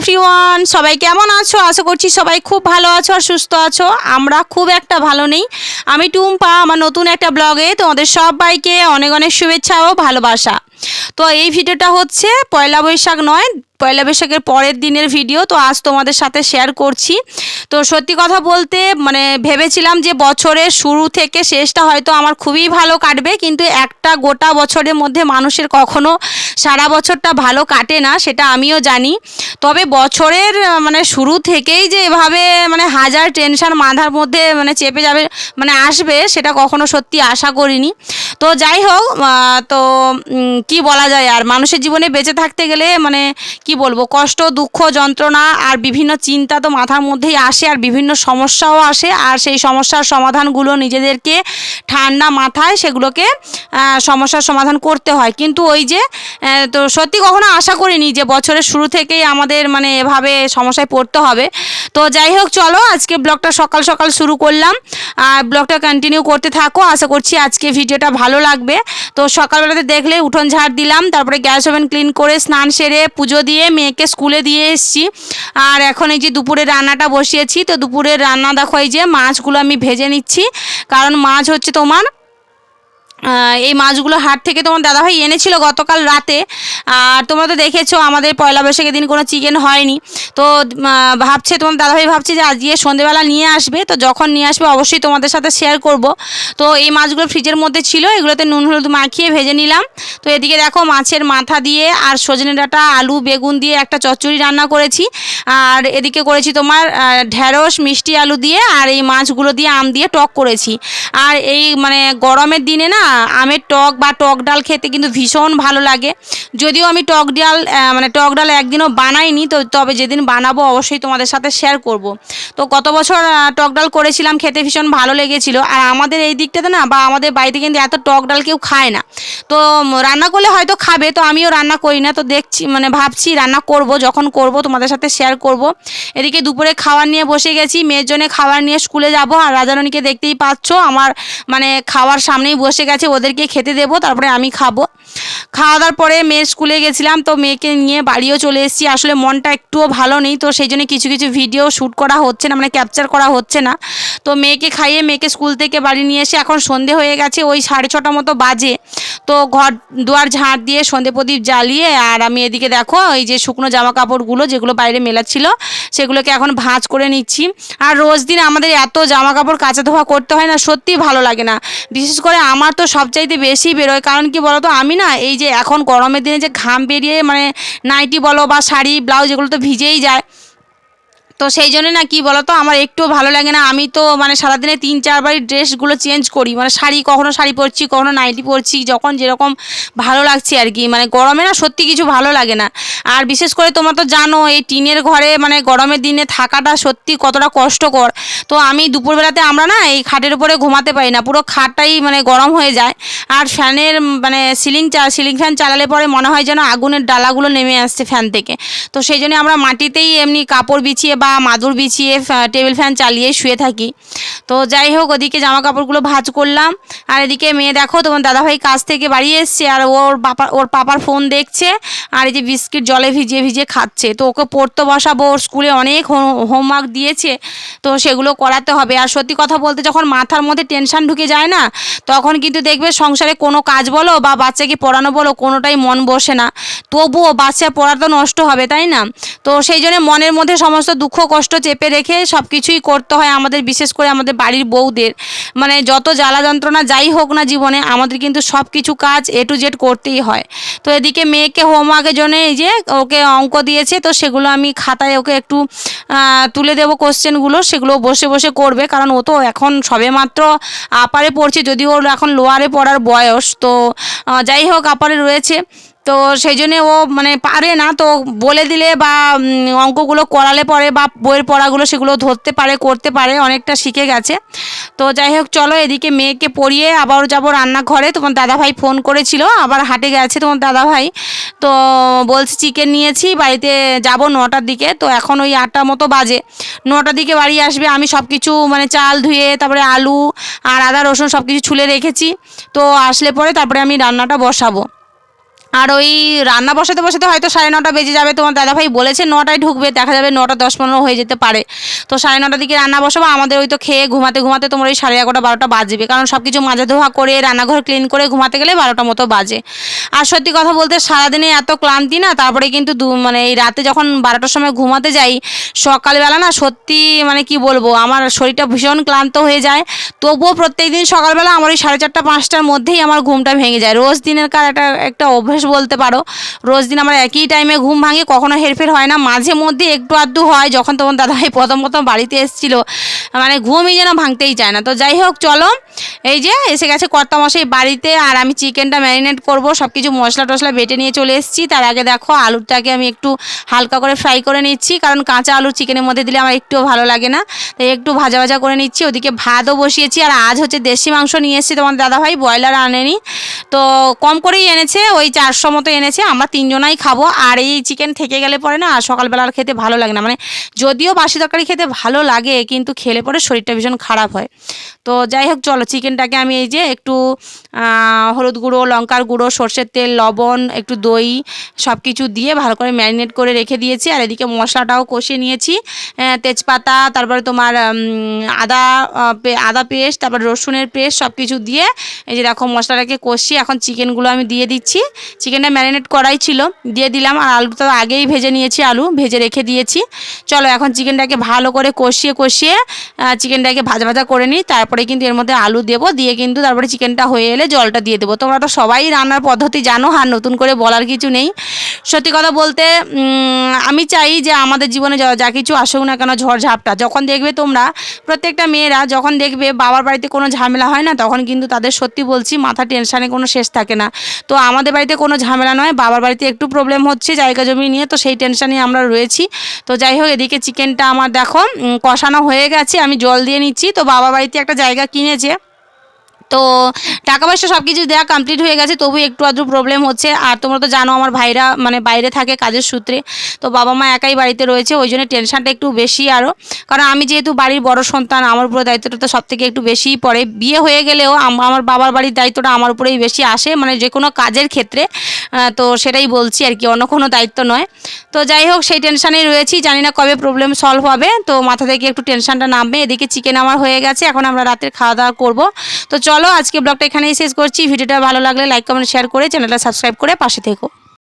Everyone, সবাই কেমন আছো? আশা করছি সবাই খুব ভালো আছো আর সুস্থ আছো। আমরা খুব একটা ভালো নেই। আমি টুম্পা, আমার নতুন একটা ব্লগে তোমাদের সবাইকে অনেক অনেক শুভেচ্ছা ও ভালোবাসা। তো এই ভিডিওটা হচ্ছে পয়লা বৈশাখ নয়, পয়লা বৈশাখের পরের দিনের ভিডিও। তো আজ তোমাদের সাথে শেয়ার করছি। তো সত্যি কথা বলতে ভেবেছিলাম যে বছরের শুরু থেকে শেষটা হয়তো আমার খুবই ভালো কাটবে, কিন্তু একটা গোটা বছরের মধ্যে মানুষের কখনো সারা বছরটা ভালো কাটে না, সেটা আমিও জানি। তবে বছরের শুরু থেকেই যে এভাবে হাজার টেনশন মাথার মধ্যে চেপে যাবে, আসবে, সেটা কখনো সত্যি আশা করিনি। তো যাই হোক, তো কি বলা যায়, আর মানুষের জীবনে বেঁচে থাকতে গেলে কি বলবো, কষ্ট, দুঃখ, যন্ত্রণা আর বিভিন্ন চিন্তা তো মাথার মধ্যেই আসে, আর বিভিন্ন সমস্যাও আসে। আর সেই সমস্যার সমাধানগুলো নিজেদেরকে ঠান্ডা মাথায় সেগুলোকে সমস্যার সমাধান করতে হয়। কিন্তু ওই যে তো সত্যি কখনো আশা করিনি যে বছরের শুরু থেকেই আমাদের এভাবে সমস্যায় পড়তে হবে। তো যাই হোক, চলো আজকে ব্লগটা সকাল সকাল শুরু করলাম, আর ব্লগটা কন্টিনিউ করতে থাকো। আশা করছি আজকে ভিডিওটা ভালো লাগবে। তো সকালবেলাতে দেখলে উঠোন ঝাড় দিলাম, তারপরে গ্যাস ওভেন ক্লিন করে স্নান সেরে পুজো দিয়ে মেয়েকে স্কুলে দিয়ে এসেছি। আর এখন এই যে দুপুরে রান্নাটা বসিয়েছি। তো দুপুরের রান্না দেখো, এই যে মাছগুলো আমি ভেজে নিচ্ছি, কারণ মাছ হচ্ছে তোমার এই মাছগুলো হাট থেকে তোমার দাদাভাই এনেছিল গতকাল রাতে। আর তোমরা তো দেখেছো আমাদের পয়লা বৈশাখের দিন কোনো চিকেন হয়নি। তো ভাবছে তোমার দাদাভাই, ভাবছে যে আজকে সন্ধেবেলা নিয়ে আসবে। তো যখন নিয়ে আসবে অবশ্যই তোমাদের সাথে শেয়ার করব। তো এই মাছগুলো ফ্রিজের মধ্যে ছিল, এগুলোতে নুন হলুদ মাখিয়ে ভেজে নিলাম। তো এদিকে দেখো মাছের মাথা দিয়ে আর সজনে ডাঁটা, আলু, বেগুন দিয়ে একটা চচ্চড়ি রান্না করেছি। আর এদিকে করেছি তোমার ঢ্যাঁড়স, মিষ্টি আলু দিয়ে, আর এই মাছগুলো দিয়ে আম দিয়ে টক করেছি। আর এই গরমের দিনে না আমের টক বা টক ডাল খেতে কিন্তু ভীষণ ভালো লাগে। যদিও আমি টক ডাল একদিনও বানাইনি, তো তবে যেদিন বানাবো অবশ্যই তোমাদের সাথে শেয়ার করব। তো গত বছর টক ডাল করেছিলাম, খেতে ভীষণ ভালো লেগেছিল। আর আমাদের এই দিকটাতে না, বা আমাদের বাড়িতে কিন্তু এত টক ডাল কেউ খায় না। তো রান্না করলে হয়তো খাবে, তো আমিও রান্না করি না। তো দেখছি ভাবছি রান্না করব, যখন করব তোমাদের সাথে শেয়ার করব। এদিকে দুপুরে খাবার নিয়ে বসে গেছি, মেয়ের জন্য খাবার নিয়ে স্কুলে যাব। আর রাজারানীকে দেখতেই পাচ্ছ, আমার খাওয়ার সামনেই বসে গেছে, ওদেরকে খেতে দেবো, তারপরে আমি খাবো। খাওয়া দাওয়ার পরে মেয়ের স্কুলে গেছিলাম, তো মেয়েকে নিয়ে বাড়িও চলে এসেছি। আসলে মনটা একটুও ভালো নেই, তো সেই জন্য কিছু কিছু ভিডিও শ্যুট করা হচ্ছে না, ক্যাপচার করা হচ্ছে না। তো মেয়েকে খাইয়ে মেয়েকে স্কুল থেকে বাড়ি নিয়ে এসে এখন সন্ধে হয়ে গেছে, ওই 6:30 মতো বাজে। তো ঘর দুয়ার ঝাঁট দিয়ে সন্ধে প্রদীপ জ্বালিয়ে, আর আমি এদিকে দেখো এই যে শুকনো জামা কাপড়গুলো যেগুলো বাইরে মেলা ছিল সেগুলোকে এখন ভাঁজ করে নিচ্ছি। আর রোজ দিন আমাদের এত জামা কাপড় কাচা ধোয়া করতে হয় না, সত্যিই ভালো লাগে না। বিশেষ করে আমার তো সবচাইতে বেশি বেরোয়, কারণ কি বলতো, আমি না এই যে এখন গরমের দিনে যে ঘাম বেরিয়ে নাইটি বলো বা শাড়ি ব্লাউজ এগুলো তো ভিজেই যায়। তো সেই জন্য না কি বলতো, আমার একটুও ভালো লাগে না। আমি তো সারাদিনে 3-4 বারই ড্রেসগুলো চেঞ্জ করি, শাড়ি, কখনো শাড়ি পরছি, কখনো নাইটি পরছি, যখন যেরকম ভালো লাগছে আর কি। গরমে না সত্যি কিছু ভালো লাগে না। আর বিশেষ করে তোমরা তো জানো এই টিনের ঘরে গরমের দিনে থাকাটা সত্যি কতটা কষ্টকর। তো আমি দুপুরবেলাতে আমরা না এই খাটের উপরে ঘুমাতে পারি না, পুরো খাটটাই গরম হয়ে যায়। আর ফ্যানের সিলিং ফ্যান চালালে পরে মনে হয় যেন আগুনের ডালাগুলো নেমে আসছে ফ্যান থেকে। তো সেই জন্য আমরা মাটিতেই এমনি কাপড় বিছিয়ে বা মাদুর বিছিয়ে টেবিল ফ্যান চালিয়ে শুয়ে থাকি। তো যাই হোক, ওদিকে জামা কাপড়গুলো ভাঁজ করলাম। আর এদিকে মেয়ে দেখো তোমার দাদাভাই কাজ থেকে বাড়ি এসছে, আর ওর পাপার ফোন দেখছে, আর এই যে বিস্কিট জলে ভিজিয়ে ভিজিয়ে খাচ্ছে। তো ওকে পড়তে বসাবো, ওর স্কুলে অনেক হোমওয়ার্ক দিয়েছে, তো সেগুলো করাতে হবে। আর সত্যি কথা বলতে যখন মাথার মধ্যে টেনশন ঢুকে যায় না, তখন কিন্তু দেখবে সংসারে কোনো কাজ বলো বা বাচ্চাকে পড়ানো বলো, কোনোটাই মন বসে না। তবুও বাচ্চার পড়া তো নষ্ট হবে, তাই না? তো সেই জন্য মনের মধ্যে সমস্ত দুঃখ কষ্ট চেপে রেখে সব কিছুই করতে হয় আমাদের, বিশেষ করে আমাদের বাড়ির বউদের। যত জ্বালা যন্ত্রণা যাই হোক না জীবনে, আমাদের কিন্তু সব কিছু কাজ A to Z করতেই হয়। তো এদিকে মেয়েকে হোমওয়ার্কের জন্য এই যে ওকে অঙ্ক দিয়েছে, তো সেগুলো আমি খাতায় ওকে একটু তুলে দেবো কোশ্চেনগুলো, সেগুলো বসে বসে করবে, কারণ ও তো এখন সবেমাত্র আপারে পড়ছে, যদিও ওর এখন লোয়ারে পড়ার বয়স। তো যাই হোক, আপারে রয়েছে। তো সেই জন্যে ও পারে না, তো বলে দিলে বা অঙ্কগুলো করালে পরে বা বইয়ের পড়াগুলো সেগুলো ধরতে পারে, করতে পারে, অনেকটা শিখে গেছে। তো যাই হোক, চলো এদিকে মেয়েকে পড়িয়ে আবার যাবো রান্নাঘরে। তোমার দাদাভাই ফোন করেছিল, আবার হাটে গেছে তোমার দাদাভাই। তো বলছে চিকেন নিয়েছি, বাড়িতে যাব 9টার দিকে। তো এখন ওই 8টার মতো বাজে, 9টার দিকে বাড়ি আসবে। আমি সব কিছু চাল ধুয়ে, তারপরে আলু আর আদা রসুন সব কিছু ছুলে রেখেছি। তো আসলে পরে তারপরে আমি রান্নাটা বসাবো। আর ওই রান্না বসাতে বসাতে হয়তো 9:30 বেজে যাবে। তোমার দাদাভাই বলেছে 9টায় ঢুকবে, দেখা যাবে 9টা 10-15 হয়ে যেতে পারে। তো 9:30টার দিকে রান্না বসাবো। আমাদের ওই তো খেয়ে ঘুমাতে ঘুমাতে তোমার ওই 11:30 12টা বাজবে, কারণ সব কিছু মাজা ধোয়া করে রান্নাঘর ক্লিন করে ঘুমাতে গেলে 12টা মতো বাজে। আর সত্যি কথা বলতে সারাদিনে এত ক্লান্তি না, তারপরে কিন্তু মানে এই রাতে যখন 12টার সময় ঘুমাতে যাই, সকালবেলা না সত্যি মানে কি বলবো, আমার শরীরটা ভীষণ ক্লান্ত হয়ে যায়। তবুও প্রত্যেকদিন সকালবেলা আমার ওই 4:30 5টার মধ্যেই আমার ঘুমটা ভেঙে যায়। রোজ দিনের কার একটা অভ্যেস বলতে পারো। রোজ দিন আমার একই টাইমে ঘুম ভাঙে, কখনো হেরফের হয় না। মাঝে মধ্যে একটু আধটু হয়, যখন তোমার দাদাভাই প্রথম বাড়িতে এসেছিলো, মানে ঘুমই যেন ভাঙতেই চায় না। তো যাই হোক চলো, এই যে এসে গেছে কর্তামশাই বাড়িতে, আর আমি চিকেনটা ম্যারিনেট করব, সব কিছু মশলা টশলা বেটে নিয়ে চলে এসেছি। তার আগে দেখো আলুটাকে আমি একটু হালকা করে ফ্রাই করে নিচ্ছি, কারণ কাঁচা আলু চিকেনের মধ্যে দিলে আমার একটুও ভালো লাগে না, তাই একটু ভাজা ভাজা করে নিচ্ছি। ওদিকে ভাতও বসিয়েছি। আর আজ হচ্ছে দেশি মাংস নিয়ে এসেছি, তোমার দাদাভাই ব্রয়লার আনেনি, তো কম করেই এনেছে, ওই 400 মতো এনেছে। আমরা 3জনাই খাবো। আর এই চিকেন থেকে গেলে পরে না সকালবেলা আর খেতে ভালো লাগে না, মানে যদিও বাসি তরকারি খেতে ভালো লাগে, কিন্তু খেলে পরে শরীরটা ভীষণ খারাপ হয়। তো যাই হোক চলো, চিকেনটাকে আমি এই যে একটু হলুদ গুঁড়ো, লঙ্কার গুঁড়ো, সর্ষের তেল, লবণ, একটু দই সব কিছু দিয়ে ভালো করে ম্যারিনেট করে রেখে দিয়েছি। আর এদিকে মশলাটাও কষিয়ে নিয়েছি, তেজপাতা, তারপরে তোমার আদা পেস্ট, তারপর রসুনের পেস্ট সব কিছু দিয়ে এই যে দেখো মশলাটাকে কষিয়ে এখন চিকেনগুলো আমি দিয়ে দিচ্ছি। চিকেনটা ম্যারিনেট করাই ছিল, দিয়ে দিলাম। আর আলুটা তো আগেই ভেজে নিয়েছি, আলু ভেজে রেখে দিয়েছি। চলো এখন চিকেনটাকে ভালো করে কষিয়ে কষিয়ে চিকেনটাকে ভাজা ভাজা করে নিই, তারপরে কিন্তু এর মধ্যে আলু দেবো, দিয়ে কিন্তু তারপরে চিকেনটা হয়ে এলে জলটা দিয়ে দেবো। তোমরা তো সবাই রান্নার পদ্ধতি জানো, আর নতুন করে বলার কিছু নেই। সত্যি কথা বলতে আমি চাই যে আমাদের জীবনে যা কিছু আসুক না কেন, ঝড়ঝাপটা যখন দেখবে তোমরা, প্রত্যেকটা মেয়েরা যখন দেখবে বাবার বাড়িতে কোনো ঝামেলা হয় না, তখন কিন্তু তাদের সত্যি বলছি মাথা টেনশানে কোনো শেষ থাকে না। তো আমাদের বাড়িতে কোনো ঝামেলা নয়, বাবার বাড়িতে একটু প্রবলেম হচ্ছে জায়গা জমি নিয়ে, তো সেই টেনশানে আমরা রয়েছি। তো যাই হোক এদিকে চিকেনটা আমার দেখো কষানো হয়ে গেছে, আমি জল দিয়ে নিচ্ছি। তো বাবা বাড়িতে একটা জায়গা কিনেছে, তো টাকা পয়সা সব কিছু দেওয়া কমপ্লিট হয়ে গেছে, তবু একটু আধটু প্রবলেম হচ্ছে। আর তোমরা তো জানো আমার ভাইরা মানে বাইরে থাকে কাজের সূত্রে, তো বাবা মা একাই বাড়িতে রয়েছে, ওই জন্য টেনশনটা একটু বেশি আরও। কারণ আমি যেহেতু বাড়ির বড় সন্তান, আমার উপরে দায়িত্বটা তো সব থেকে একটু বেশিই পড়ে। বিয়ে হয়ে গেলেও আমার বাবার বাড়ির দায়িত্বটা আমার উপরেই বেশি আসে, মানে যে কোনো কাজের ক্ষেত্রে। তো সেটাই বলছি আর কি, অন্য কোনো দায়িত্ব নয়। তো যাই হোক সেই টেনশানেই রয়েছি, জানি না কবে প্রবলেম সলভ হবে, তো মাথা থেকে একটু টেনশনটা নামবে। এদিকে চিকেন আমার হয়ে গেছে, এখন আমরা রাতের খাওয়া দাওয়া করবো। তো চলো আজকে ব্লগটা এখানেই শেষ করছি। ভিডিওটা ভালো লাগলে লাইক কমেন্ট শেয়ার করে চ্যানেলটা সাবস্ক্রাইব করে পাশে থেকো।